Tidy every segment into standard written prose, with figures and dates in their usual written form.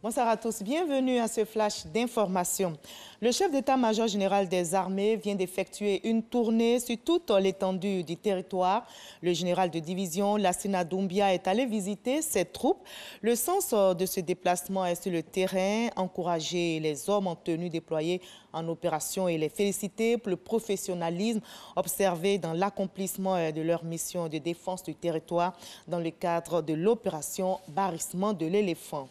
Bonsoir à tous, bienvenue à ce flash d'information. Le chef d'état-major général des armées vient d'effectuer une tournée sur toute l'étendue du territoire. Le général de division, Lassina Doumbia, est allé visiter ses troupes. Le sens de ce déplacement est sur le terrain, encourager les hommes en tenue déployés en opération et les féliciter pour le professionnalisme observé dans l'accomplissement de leur mission de défense du territoire dans le cadre de l'opération Barrissement de l'éléphant.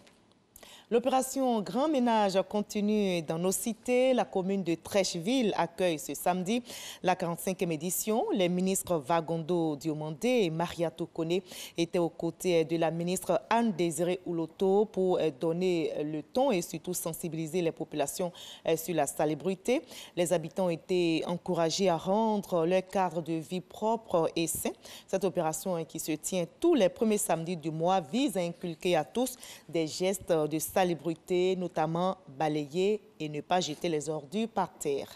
L'opération Grand Ménage continue dans nos cités. La commune de Trècheville accueille ce samedi la 45e édition. Les ministres Vagondo Diomandé et Mariatou Kone étaient aux côtés de la ministre Anne-Désirée Ouloto pour donner le ton et surtout sensibiliser les populations sur la salubrité. Les habitants ont été encouragés à rendre leur cadre de vie propre et sain. Cette opération qui se tient tous les premiers samedis du mois vise à inculquer à tous des gestes de salubrité, notamment balayer et ne pas jeter les ordures par terre.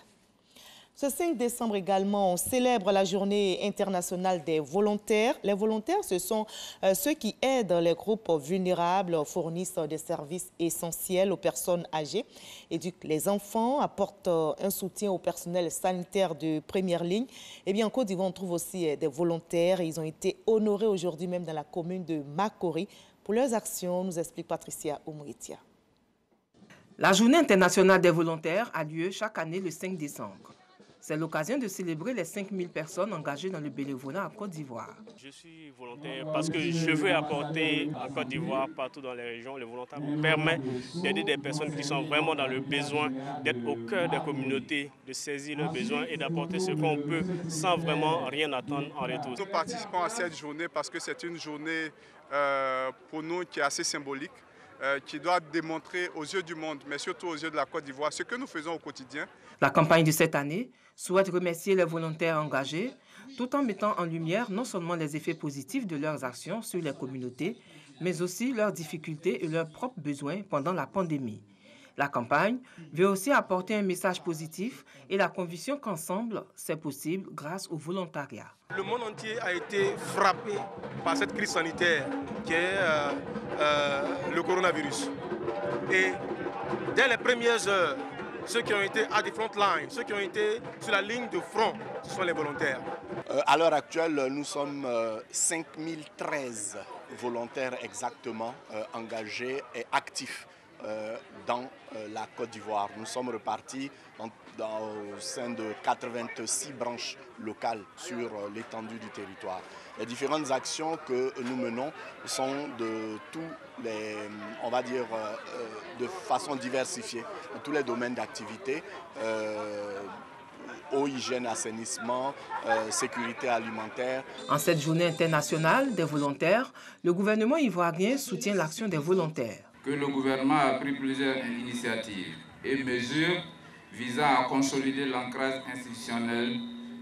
Ce 5 décembre également, on célèbre la journée internationale des volontaires. Les volontaires, ce sont ceux qui aident les groupes vulnérables, fournissent des services essentiels aux personnes âgées, éduquent les enfants, apportent un soutien au personnel sanitaire de première ligne. Et bien en Côte d'Ivoire, on trouve aussi des volontaires. Ils ont été honorés aujourd'hui même dans la commune de Makori. Pour leurs actions, nous explique Patricia Oumouitia. La Journée internationale des volontaires a lieu chaque année le 5 décembre. C'est l'occasion de célébrer les 5000 personnes engagées dans le bénévolat en Côte d'Ivoire. Je suis volontaire parce que je veux apporter en Côte d'Ivoire, partout dans les régions, le volontariat permet d'aider des personnes qui sont vraiment dans le besoin, d'être au cœur des communautés, de saisir leurs besoins et d'apporter ce qu'on peut sans vraiment rien attendre en retour. Nous participons à cette journée parce que c'est une journée pour nous qui est assez symbolique, qui doit démontrer aux yeux du monde, mais surtout aux yeux de la Côte d'Ivoire, ce que nous faisons au quotidien. La campagne de cette année souhaite remercier les volontaires engagés, tout en mettant en lumière non seulement les effets positifs de leurs actions sur les communautés, mais aussi leurs difficultés et leurs propres besoins pendant la pandémie. La campagne veut aussi apporter un message positif et la conviction qu'ensemble, c'est possible grâce au volontariat. Le monde entier a été frappé par cette crise sanitaire qui est le coronavirus. Et dès les premières heures, ceux qui ont été à des front lines, ceux qui ont été sur la ligne de front, ce sont les volontaires. À l'heure actuelle, nous sommes 5013 volontaires exactement engagés et actifs dans la Côte d'Ivoire. Nous sommes repartis au sein de 86 branches locales sur l'étendue du territoire. Les différentes actions que nous menons sont de tous les, on va dire, de façon diversifiée, dans tous les domaines d'activité. Eau, hygiène, assainissement, sécurité alimentaire. En cette journée internationale des volontaires, le gouvernement ivoirien soutient l'action des volontaires. Que le gouvernement a pris plusieurs initiatives et mesures visant à consolider l'ancrage institutionnel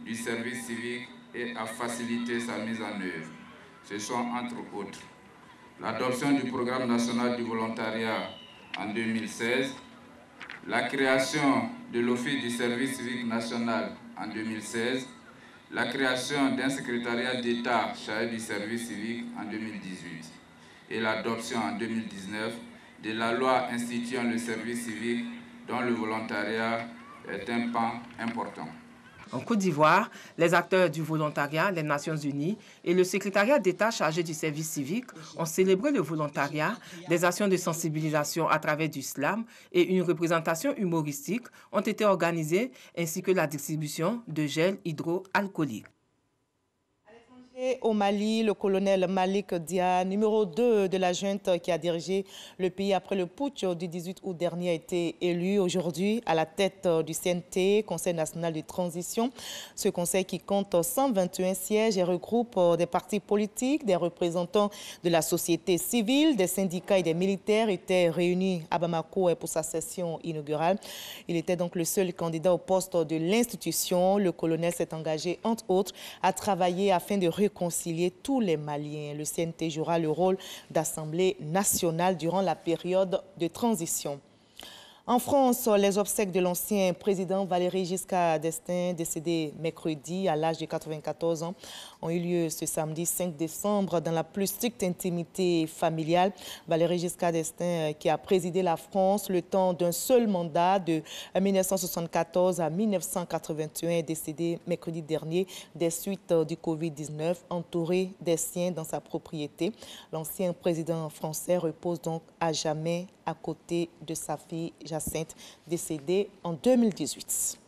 du service civique et à faciliter sa mise en œuvre. Ce sont entre autres l'adoption du programme national du volontariat en 2016, la création de l'Office du service civique national en 2016, la création d'un secrétariat d'État chargé du service civique en 2018 et l'adoption en 2019 de la loi instituant le service civique dont le volontariat est un pan important. En Côte d'Ivoire, les acteurs du volontariat, les Nations Unies et le secrétariat d'État chargé du service civique ont célébré le volontariat, des actions de sensibilisation à travers du slam et une représentation humoristique ont été organisées ainsi que la distribution de gel hydroalcoolique. Au Mali, le colonel Malik Dia, numéro 2 de la junte qui a dirigé le pays après le putsch du 18 août dernier, a été élu aujourd'hui à la tête du CNT, Conseil national de transition. Ce conseil qui compte 121 sièges et regroupe des partis politiques, des représentants de la société civile, des syndicats et des militaires étaient réunis à Bamako pour sa session inaugurale. Il était donc le seul candidat au poste de l'institution. Le colonel s'est engagé, entre autres, à travailler afin de réconcilier tous les Maliens. Le CNT jouera le rôle d'Assemblée nationale durant la période de transition. En France, les obsèques de l'ancien président Valéry Giscard d'Estaing, décédé mercredi à l'âge de 94 ans, ont eu lieu ce samedi 5 décembre dans la plus stricte intimité familiale. Valéry Giscard d'Estaing qui a présidé la France le temps d'un seul mandat de 1974 à 1981 est décédé mercredi dernier des suites du Covid-19, entouré des siens dans sa propriété. L'ancien président français repose donc à jamais à côté de sa fille Jacinthe, décédée en 2018.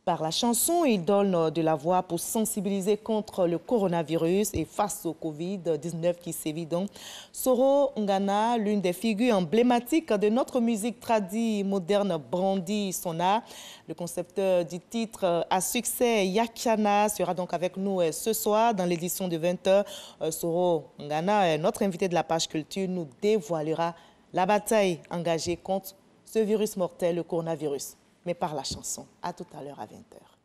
Par la chanson, il donne de la voix pour sensibiliser contre le coronavirus et face au Covid-19 qui sévit donc. Soro Ngana, l'une des figures emblématiques de notre musique tradie moderne, brandit son art. Le concepteur du titre à succès, Yakiana, sera donc avec nous ce soir dans l'édition de 20h. Soro Ngana, notre invité de la page culture, nous dévoilera la bataille engagée contre ce virus mortel, le coronavirus, mais par la chanson. À tout à l'heure à 20h.